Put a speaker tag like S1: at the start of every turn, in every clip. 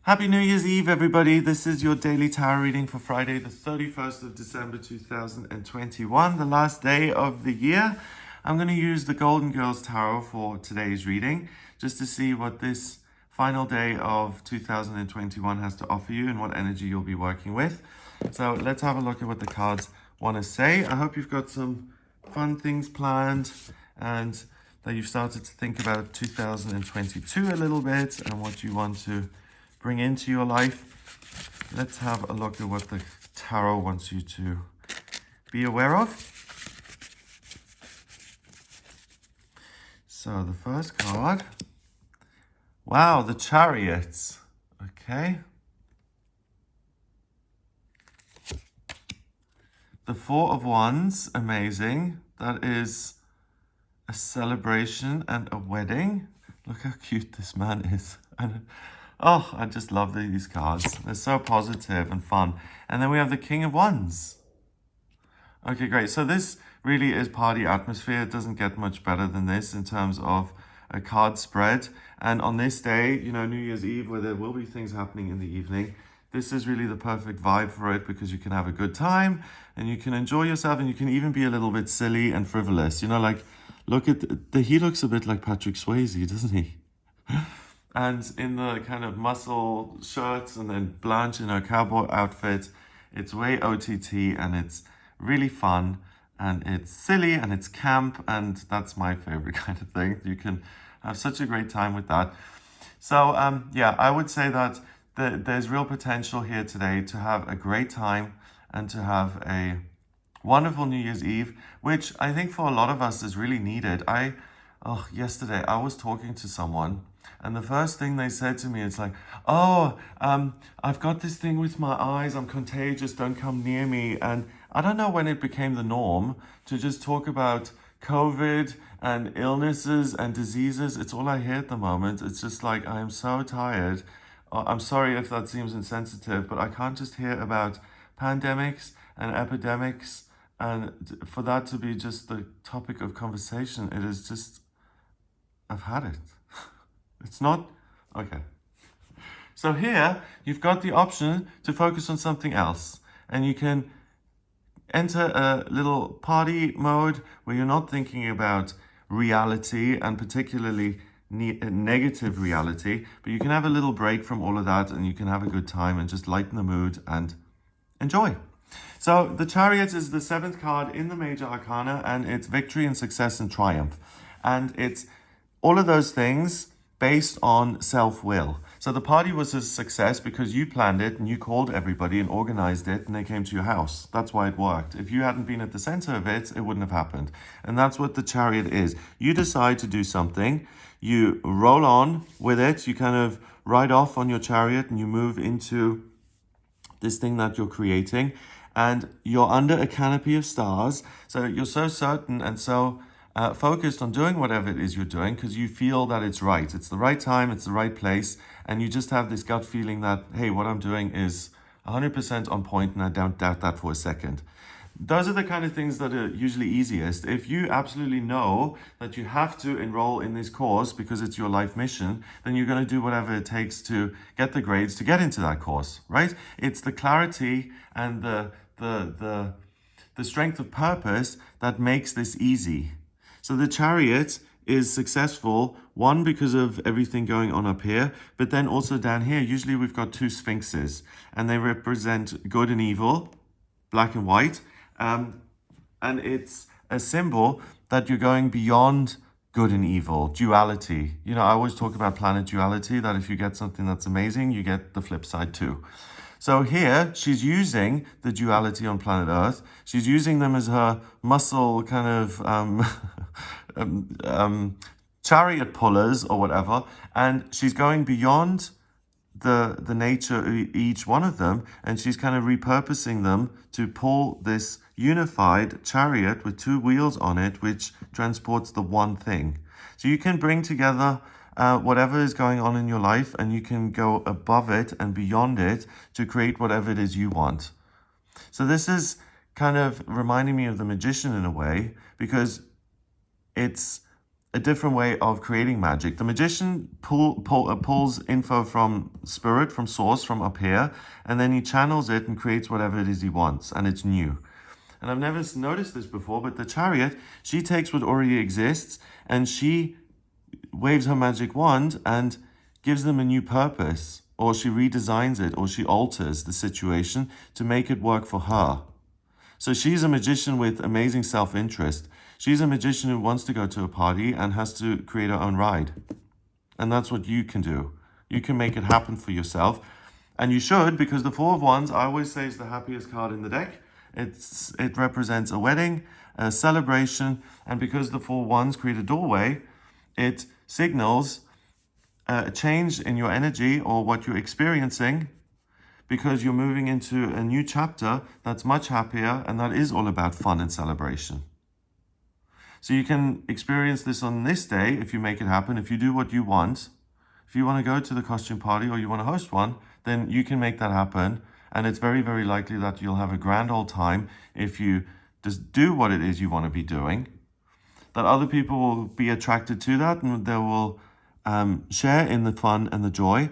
S1: Happy New Year's Eve, everybody. This is your daily tarot reading for Friday, the 31st of December, 2021, the last day of the year. I'm going to use the Golden Girls Tarot for today's reading, just to see what this final day of 2021 has to offer you and what energy you'll be working with. So let's have a look at what the cards want to say. I hope you've got some fun things planned and that you've started to think about 2022 a little bit and what you want to bring into your life. Let's have a look at what the tarot wants you to be aware of. So the first card, wow, the Chariot. Okay. The Four of Wands, amazing. That is a celebration and a wedding. Look how cute this man is. Oh, I just love these cards. They're so positive and fun. And then we have the King of Wands. Okay, great. So this really is party atmosphere. It doesn't get much better than this in terms of a card spread. And on this day, you know, New Year's Eve, where there will be things happening in the evening, this is really the perfect vibe for it because you can have a good time and you can enjoy yourself and you can even be a little bit silly and frivolous. You know, like, look at he looks a bit like Patrick Swayze, doesn't he? And in the kind of muscle shirts and then Blanche in her cowboy outfit, it's way OTT and it's really fun and it's silly and it's camp and that's my favorite kind of thing. You can have such a great time with that. So yeah, I would say that there's real potential here today to have a great time and to have a wonderful New Year's Eve, which I think for a lot of us is really needed. Yesterday I was talking to someone and the first thing they said to me is like, I've got this thing with my eyes, I'm contagious, don't come near me. And I don't know when it became the norm to just talk about COVID and illnesses and diseases. It's all I hear at the moment. It's just like, I am so tired. I'm sorry if that seems insensitive, but I can't just hear about pandemics and epidemics and for that to be just the topic of conversation. It is just, I've had it. It's not, okay. So here, you've got the option to focus on something else. And you can enter a little party mode where you're not thinking about reality and particularly negative reality, but you can have a little break from all of that and you can have a good time and just lighten the mood and enjoy. So the Chariot is the 7th card in the Major Arcana and it's victory and success and triumph. And it's all of those things based on self-will. So the party was a success because you planned it and you called everybody and organized it and they came to your house. That's why it worked. If you hadn't been at the center of it, it wouldn't have happened. And that's what the Chariot is. You decide to do something, you roll on with it, you kind of ride off on your chariot and you move into this thing that you're creating and you're under a canopy of stars. So you're so certain and so focused on doing whatever it is you're doing because you feel that it's right. It's the right time, it's the right place, and you just have this gut feeling that, hey, what I'm doing is 100% on point and I don't doubt that for a second. Those are the kind of things that are usually easiest. If you absolutely know that you have to enroll in this course because it's your life mission, then you're going to do whatever it takes to get the grades to get into that course, right? It's the clarity and the strength of purpose that makes this easy. So the Chariot is successful, one, because of everything going on up here, but then also down here, usually we've got two sphinxes, and they represent good and evil, black and white, and it's a symbol that you're going beyond good and evil, duality. You know, I always talk about planet duality, that if you get something that's amazing, you get the flip side too. So here, she's using the duality on planet Earth. She's using them as her muscle kind of chariot pullers or whatever. And she's going beyond the nature of each one of them. And she's kind of repurposing them to pull this unified chariot with two wheels on it, which transports the one thing. So you can bring together whatever is going on in your life and you can go above it and beyond it to create whatever it is you want. So this is kind of reminding me of the magician in a way because it's a different way of creating magic. The magician pulls info from spirit, from source, from up here, and then he channels it and creates whatever it is he wants, and it's new. And I've never noticed this before, but the chariot, she takes what already exists and she waves her magic wand and gives them a new purpose, or she redesigns it, or she alters the situation to make it work for her. So she's a magician with amazing self-interest. She's a magician who wants to go to a party and has to create her own ride. And that's what you can do. You can make it happen for yourself. And you should, because the Four of Wands, I always say, is the happiest card in the deck. It represents a wedding, a celebration, and because the Four Wands create a doorway, it signals a change in your energy or what you're experiencing, because you're moving into a new chapter that's much happier, and that is all about fun and celebration. So you can experience this on this day if you make it happen, if you do what you want. If you want to go to the costume party or you want to host one, then you can make that happen. And it's very, very likely that you'll have a grand old time if you just do what it is you want to be doing. That other people will be attracted to that and they will share in the fun and the joy.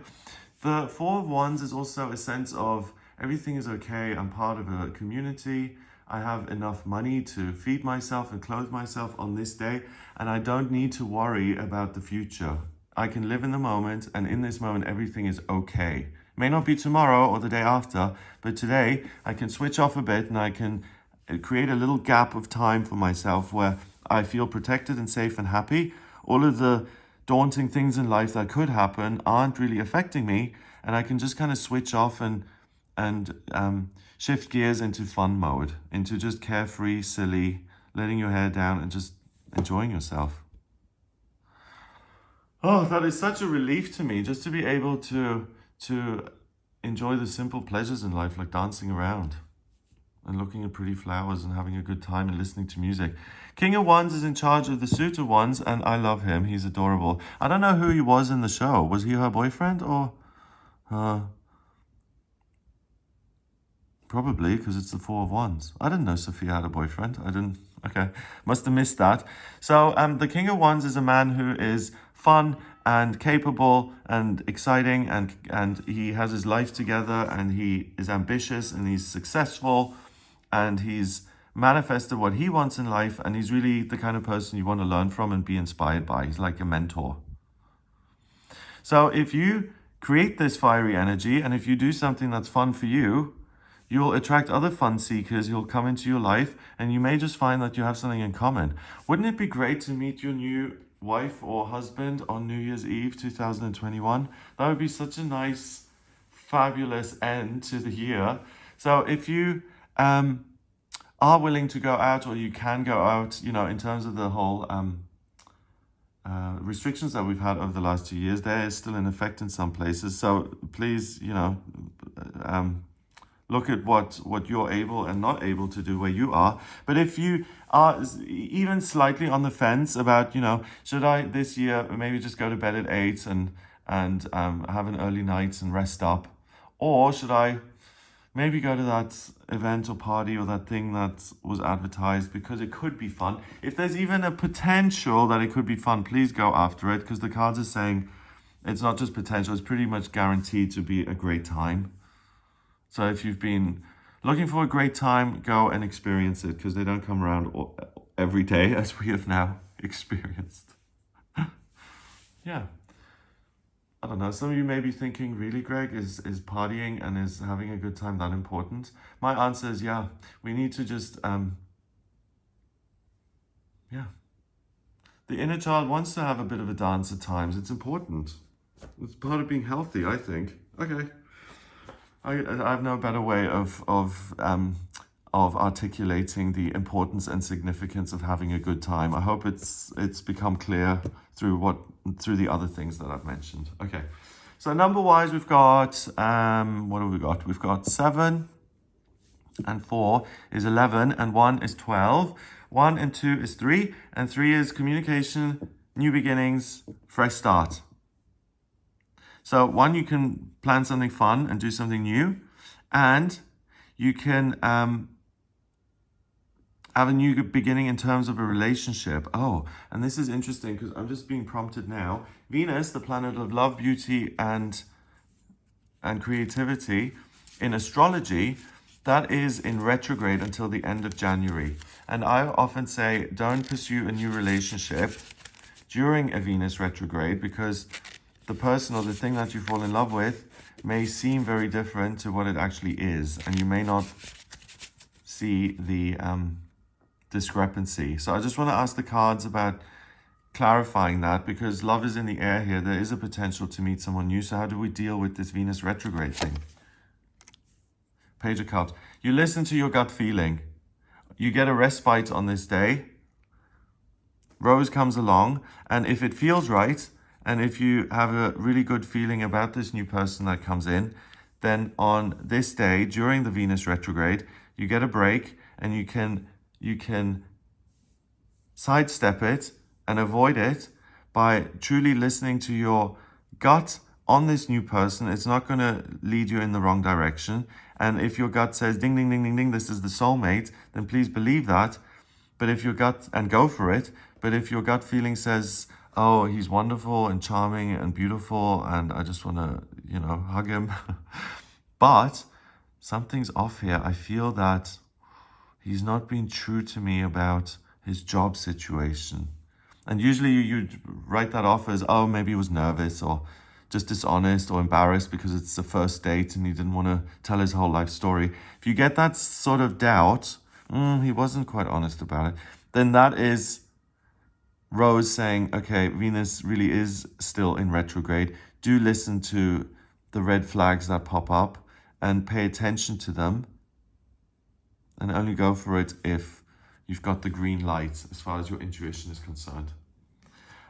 S1: The Four of Wands is also a sense of everything is okay. I'm part of a community. I have enough money to feed myself and clothe myself on this day, and I don't need to worry about the future. I can live in the moment, and in this moment, everything is okay. It may not be tomorrow or the day after, but today I can switch off a bit and I can create a little gap of time for myself where I feel protected and safe and happy. All of the daunting things in life that could happen aren't really affecting me, and I can just kind of switch off and shift gears into fun mode, into just carefree, silly, letting your hair down and just enjoying yourself. Oh, that is such a relief to me, just to be able to enjoy the simple pleasures in life, like dancing around and looking at pretty flowers and having a good time and listening to music. King of Wands is in charge of the suit of wands, and I love him. He's adorable. I don't know who he was in the show. Was he her boyfriend or her? Probably, because it's the Four of Wands. I didn't know Sophia had a boyfriend. Okay, must have missed that. So the King of Wands is a man who is fun and capable and exciting, and he has his life together, and he is ambitious and he's successful, and he's manifested what he wants in life, and he's really the kind of person you want to learn from and be inspired by. He's like a mentor. So if you create this fiery energy, and if you do something that's fun for you, you will attract other fun seekers who will come into your life, and you may just find that you have something in common. Wouldn't it be great to meet your new wife or husband on New Year's Eve 2021? That would be such a nice, fabulous end to the year. So if you are willing to go out, or you can go out, in terms of the whole restrictions that we've had over the last 2 years, they're still in effect in some places. So please, look at what you're able and not able to do where you are. But if you are even slightly on the fence about, should I this year maybe just go to bed at 8 and have an early night and rest up, or should I maybe go to that event or party or that thing that was advertised because it could be fun. If there's even a potential that it could be fun, please go after it, because the cards are saying it's not just potential, it's pretty much guaranteed to be a great time. So if you've been looking for a great time, go and experience it, because they don't come around every day as we have now experienced. Yeah. I don't know, some of you may be thinking, really, Greg, is partying and is having a good time that important? My answer is yeah. We need to just, The inner child wants to have a bit of a dance at times. It's important. It's part of being healthy, I think. Okay. I have no better way of articulating the importance and significance of having a good time. I hope it's become clear through the other things that I've mentioned. Okay, so number-wise, we've got what have we got? We've got 7 and 4 is 11, and 1 is 12. 1 and 2 is 3, and 3 is communication, new beginnings, fresh start. So 1, you can plan something fun and do something new, and you can have a new beginning in terms of a relationship. Oh, and this is interesting because I'm just being prompted now. Venus, the planet of love, beauty, and creativity, in astrology, that is in retrograde until the end of January. And I often say, don't pursue a new relationship during a Venus retrograde, because the person or the thing that you fall in love with may seem very different to what it actually is, and you may not see the discrepancy. So I just want to ask the cards about clarifying that, because love is in the air here. There is a potential to meet someone new. So how do we deal with this Venus retrograde thing? Page of Cups. You listen to your gut feeling. You get a respite on this day. Rose comes along, and if it feels right, and if you have a really good feeling about this new person that comes in, then on this day, during the Venus retrograde, you get a break, and you can sidestep it and avoid it by truly listening to your gut on this new person. It's not going to lead you in the wrong direction. And if your gut says, ding, ding, ding, ding, ding, this is the soulmate, then please believe that. But if your gut, and go for it. But if your gut feeling says, oh, he's wonderful and charming and beautiful, and I just want to, hug him. But something's off here. I feel that he's not being true to me about his job situation. And usually you'd write that off as, oh, maybe he was nervous or just dishonest or embarrassed because it's the first date and he didn't want to tell his whole life story. If you get that sort of doubt, he wasn't quite honest about it, then that is Rose saying, okay, Venus really is still in retrograde. Do listen to the red flags that pop up and pay attention to them, and only go for it if you've got the green light as far as your intuition is concerned.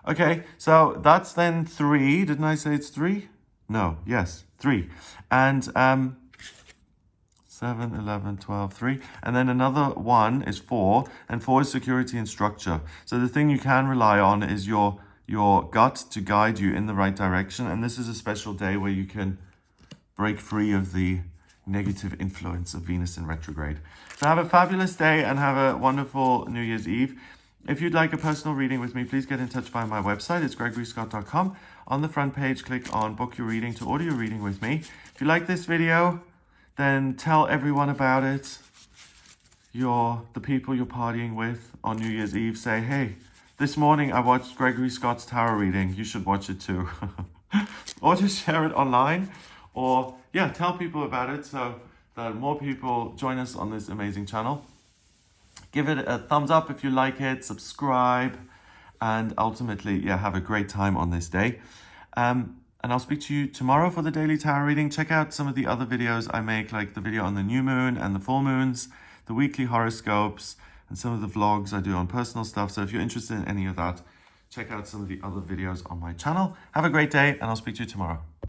S1: Okay, so that's then 3. Didn't I say it's 3? No, yes, 3. And 7, 11, 12, 3. And then another 1 is 4, and 4 is security and structure. So the thing you can rely on is your gut to guide you in the right direction. And this is a special day where you can break free of the negative influence of Venus in retrograde. So have a fabulous day and have a wonderful New Year's Eve. If you'd like a personal reading with me, please get in touch via my website. It's gregoryscott.com. On the front page, click on Book Your Reading to order your reading with me. If you like this video, then tell everyone about it. The people you're partying with on New Year's Eve. Say, hey, this morning I watched Gregory Scott's tarot reading. You should watch it too. Or just share it online. Or, tell people about it so that more people join us on this amazing channel. Give it a thumbs up if you like it, subscribe, and ultimately, have a great time on this day. And I'll speak to you tomorrow for the daily tarot reading. Check out some of the other videos I make, like the video on the new moon and the full moons, the weekly horoscopes, and some of the vlogs I do on personal stuff. So if you're interested in any of that, check out some of the other videos on my channel. Have a great day, and I'll speak to you tomorrow.